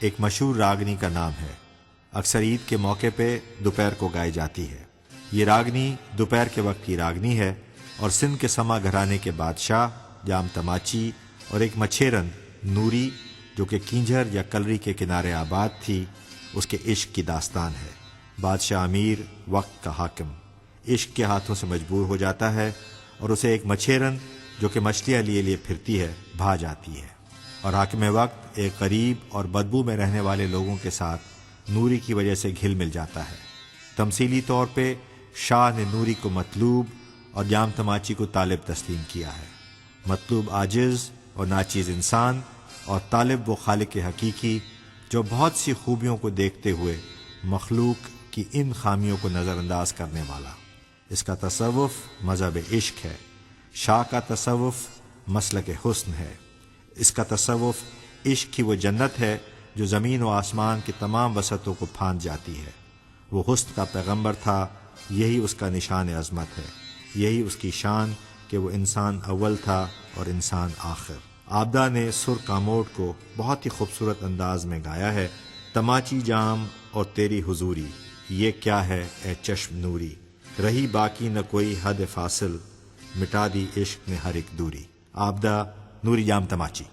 एक मशहूर रागनी का नाम है। अक्सर ईद के मौके पे दोपहर को गाई जाती है। ये रागनी दोपहर के वक्त की रागनी है और सिंध के समा घराने के बादशाह जाम तमाची और एक मछेरन नूरी जो कि कींझर या कलरी के किनारे आबाद थी, उसके इश्क की दास्तान है। बादशाह अमीर वक्त का हाकिम इश्क के हाथों से मजबूर हो जाता है और उसे एक मछेरन जो कि मछलियाँ लिए फिरती है भा जाती है और हाकिम वक्त एक गरीब और बदबू में रहने वाले लोगों के साथ नूरी की वजह से घिल मिल जाता है। तमसीली तौर पे शाह ने नूरी को मतलूब और जाम तमाची को तालिब तस्लीम किया है। मतलूब आजिज़ और नाचीज़ इंसान और तालिब वो खालिक हकीकी जो बहुत सी खूबियों को देखते हुए मखलूक की इन खामियों को नज़रअंदाज करने वाला। इसका तसव्वुफ़ मज़हब इश्क है। शाह का तसव्वुफ़ मसलक हुस्न है। इसका तसव्वुफ़ इश्क की वो जन्नत है जो ज़मीन व आसमान की तमाम वसतों को फांद जाती है। वो हुस्न का पैगंबर था, यही उसका निशान अज़मत है, यही उसकी शान कि वो इंसान अव्वल था और इंसान आखिर। आबदा ने सुर कामोड को बहुत ही खूबसूरत अंदाज में गाया है। तमाची जाम और तेरी हुजूरी, ये क्या है ए चश्म नूरी, रही बाकी न कोई हद फासिल, मिटा दी इश्क ने हर एक दूरी। आबदा, नूरी जाम तमाची।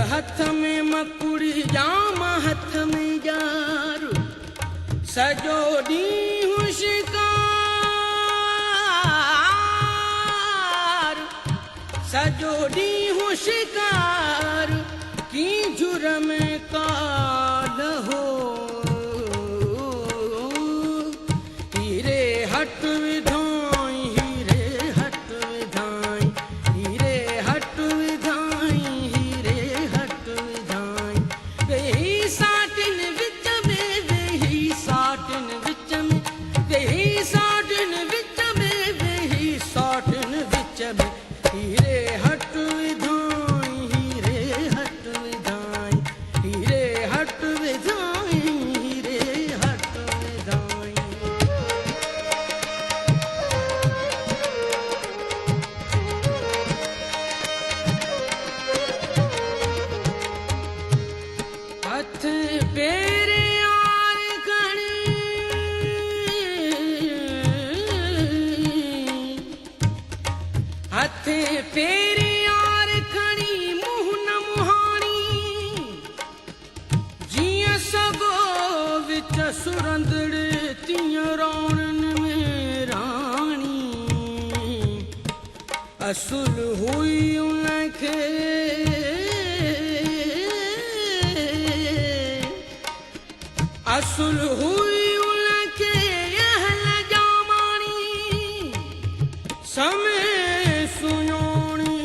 हथ में मकुड़ी जाम हथ में जारू सजो ॾींहुं शिकार सजो ॾींहुं शिकार की झुर में काल हो हीरे हट विधाई हीरे हट विधाई हीरे हट विधाई हीरे हट विधाई वेही साटिन विच में वेही साटिन रंधड़े तीअं रौणनि में राणी असुल हुई उनखे असुल हुई उनखे अहल जामाणी समय सुञाणी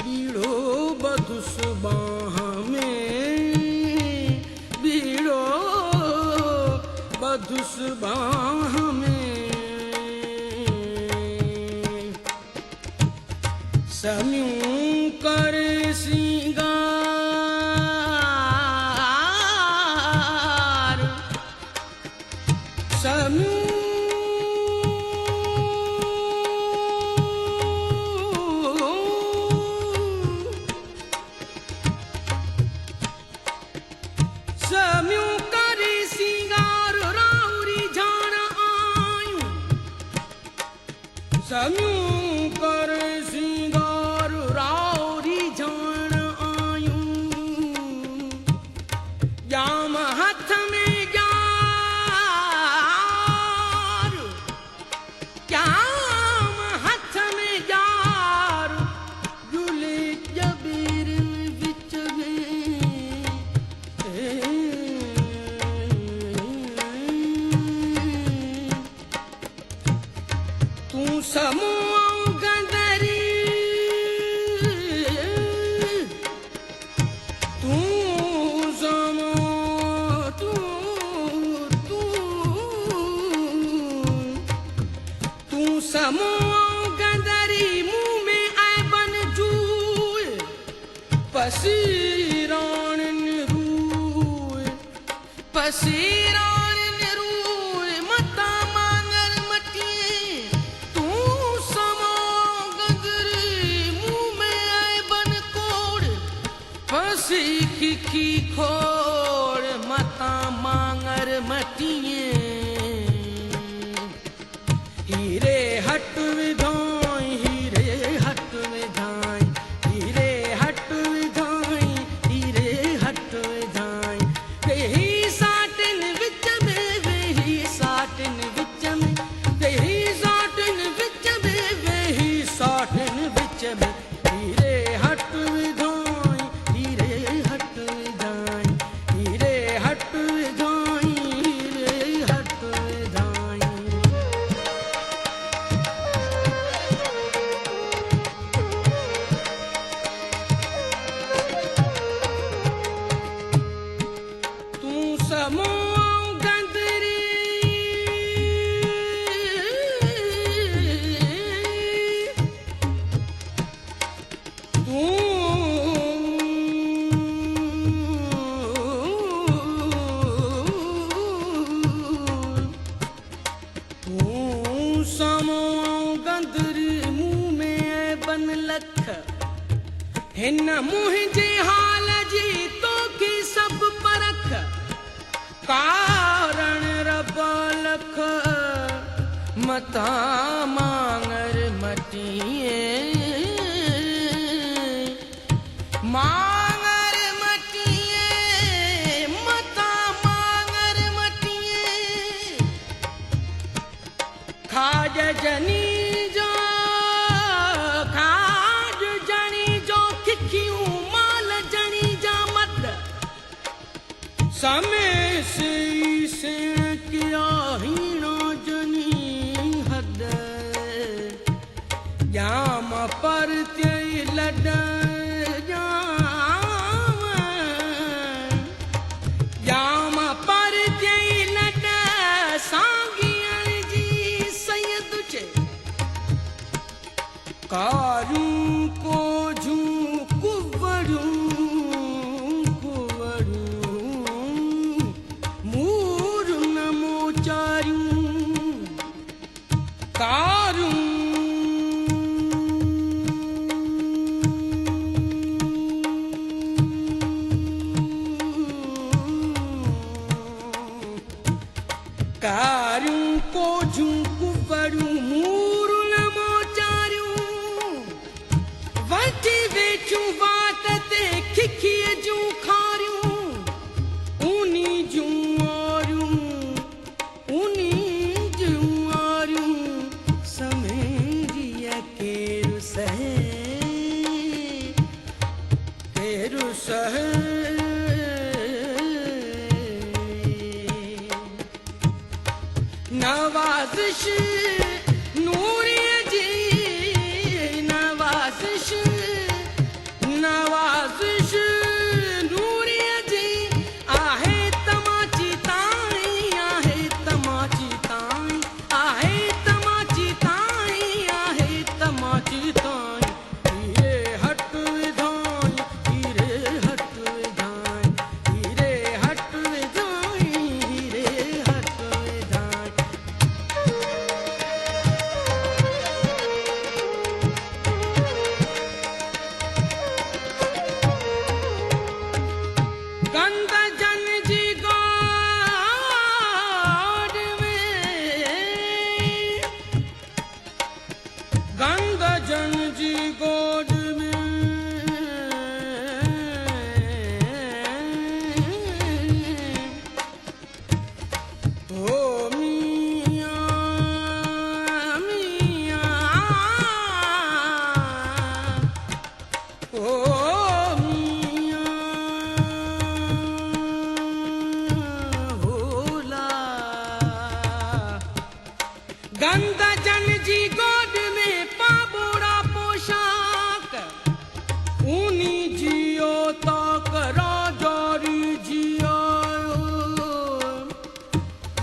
बीड़ो बधुस बाह में बीड़ो बधुस बाह में समियूं करे सिंगार समियूं करे सिंगार राउरी जान आयूं समियूं करे सिंगार राउरी जान आयूं जाम हथ में समूह गंदरी तू समूह गंदरी मुंह में ऐबन जूए पसीरान रूए पसीरान रूए मता मांगर मटिए तू समूह गंदरी मुंह में ऐबन कोड़ पसी खिखी खोड़ मता मांगर मटिए हीरे हट विधाई हीरे हट विधाई हीरे हट विधाई हीरे हट विधाई वेही साटिन विच में वेही साटिन विच में वेही साटिन विच में वेही साटिन विच में हीरे हट विधाई हीरे हट विधाई हीरे हट विधाई हीरे हट विधाई समूह गंदरी तू समूह गंदरी मुंह में बन लख हिन मुंहिंजे हाल जी तो की सब परख कारण रब लख मता मांगर मटिए मांगर मटिए मता मांगर मटिए खाज जनी जो खाज जनी जो खिखियूं माल जनी जा मद समय से किया हीना जनी हद जाम पर ते लड जाम पर ते लड सांगियन जी सैयद चे कारूं को झूं कुवरूं कारूं को झूंकू वरूं मूर नमो चारूं वठी वेचूं वाट ते खिखीअ जूं खारियूं नवाज़िश नूरीअ जी नवाज़िश नवाज़िश नूरीअ जी आहे तमाची ताईं आहे तमाची ताईं आहे तमाची ताईं आहे तमाची ताईं हीरे हट विधाई हीरे हट विधाई हीरे हट विधाई हीरे हट विधाई गंद जन जी गोद में गंद जन जी गोद में ओ मियां मियां ओ मियां होला गंद जन जी गोद में पाबोड़ा पोशाक ऊनी जियो तक राजारी जियो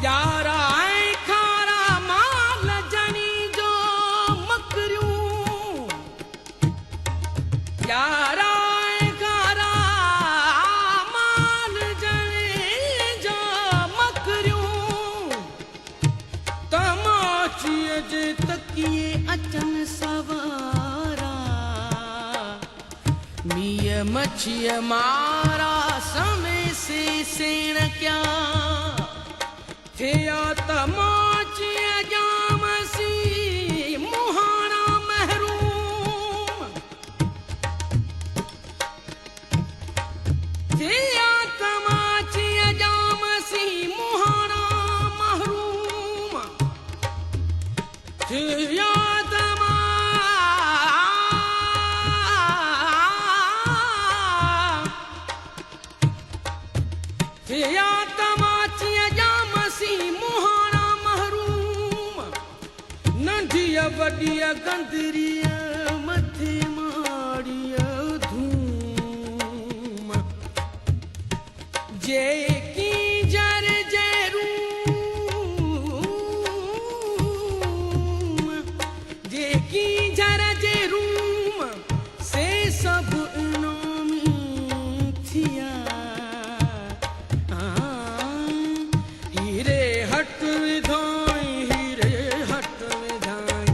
यारा ऐं खारा माल जणी जो मकरियूं यारा ऐं खारा माल जणी जो मकरियूं तमाचीअ जे तकिए अचनि सवारा मीअ मच्छीअ मारा समय से सेण क्या थिया तमाचीअ जामसी मुहाणा महरूम थिया तमाचीअ जामसी मुहाणा महरूम थिया थिया तमाचीअ जामसी मुहाणा महरूम नंढीअ वॾीअ गंदरीअ मथे माड़ीअ धूम जेकी जर जे रूम जेकी जर जे रूम से सभु इनामी थिया हीरे हट विधाई हीरे हट विधाई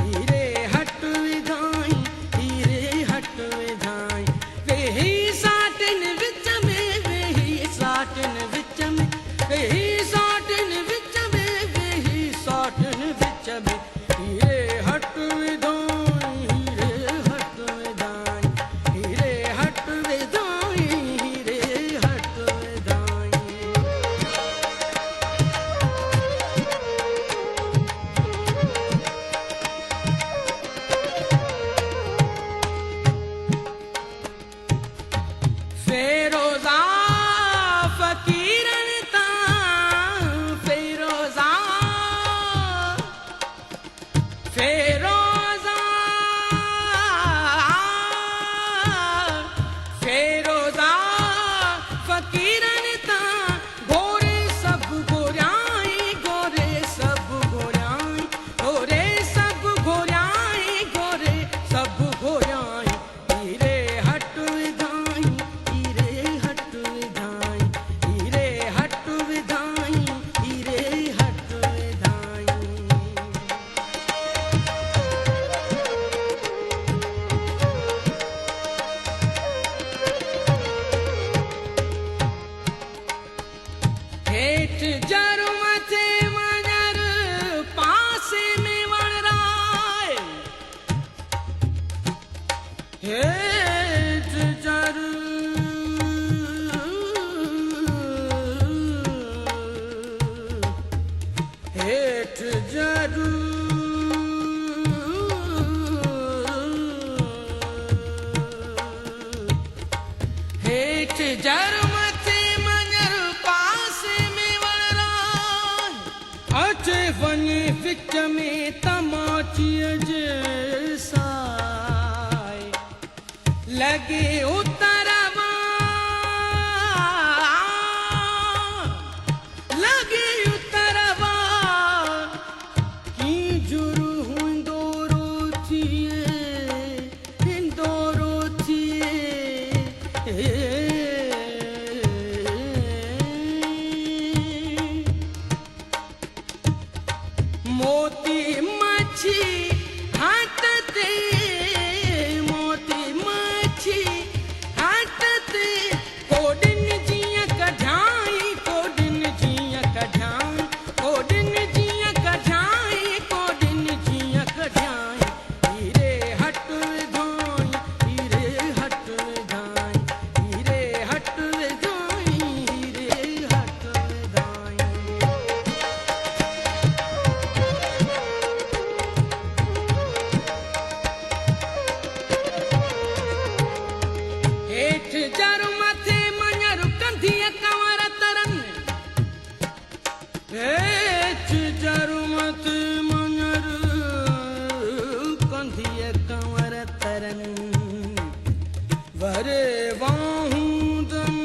हीरे हट विधाई हीरे हट विधाई वेही साटन विच में वेही साटन विच में वेही साटन विच में वेही साटन विच में हीरे हट विधाई हीरे हट विधाई हीरे हट विधाई हीरे हट विधाई फेरोज़ा फ़कीरन तां फेरोज़ा फेरोज़ा फेरोज़ा फ़कीरन तां गोरे सब गोराई गोरे सब गोराई गोरे सब गोराई गोरे सब गोराई हीरे हट विधाई हीरे हट विधाई हीरे हट विधाई हीरे हट विधाई हेठ जर मथे वञर पासे में वणराए हेठ जर हेठ जर हेठ जर मथे वञर पासे में वणराए रोचिए जे साए लगे उतरवा लगे उतरवा की जुरू हुंदो रोचिए हिंदो रोचिए मोती मच्छी हाथ ते मोती मच्छी हाथ ते कोडिन जिया कढाई कोडिन जिया कढाई कोडिन जिया कढाई कोडिन जिया कढाई हीरे हट धाई हीरे हट धाई हीरे हट धाई हीरे हट धाई हेठ जरु मथे मञरु कंधिय कंवर तरन हेठ जरु मथे मञरु कंधिय कंवर तरन वरे वाहूदन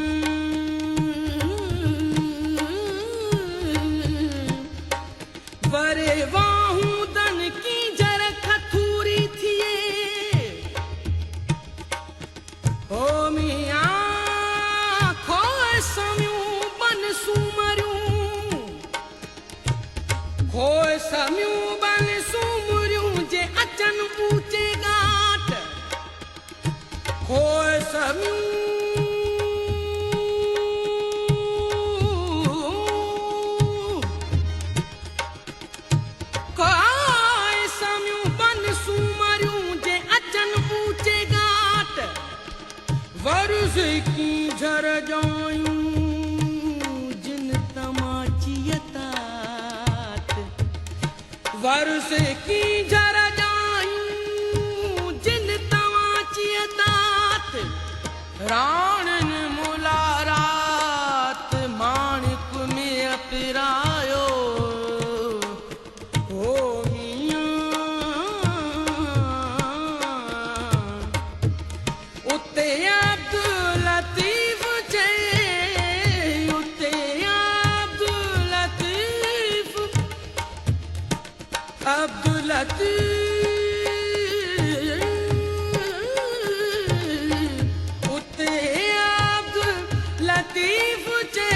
वरे वाहूदन की जर खथूरी थिए ओ मिया खोए सम्यूं बन सूमरियूं खोए सम्यूं बन सूमरियूं जे अचन ऊंचे घाट खोए सम्यूं खोए सम्यूं बन सूमरियूं जे अचन ऊंचे घाट वर्ष की झर जायूं जिन तमाचियतात वर्ष की झर जायूं जिन तमाचियतात राणन मुलारात माणिक में अपिरायो ओ मियां उते अब्दुल लतीफ जे उते अब्दुल लतीफ अब्दुल लतीफ उते अब्दुल लतीफ जे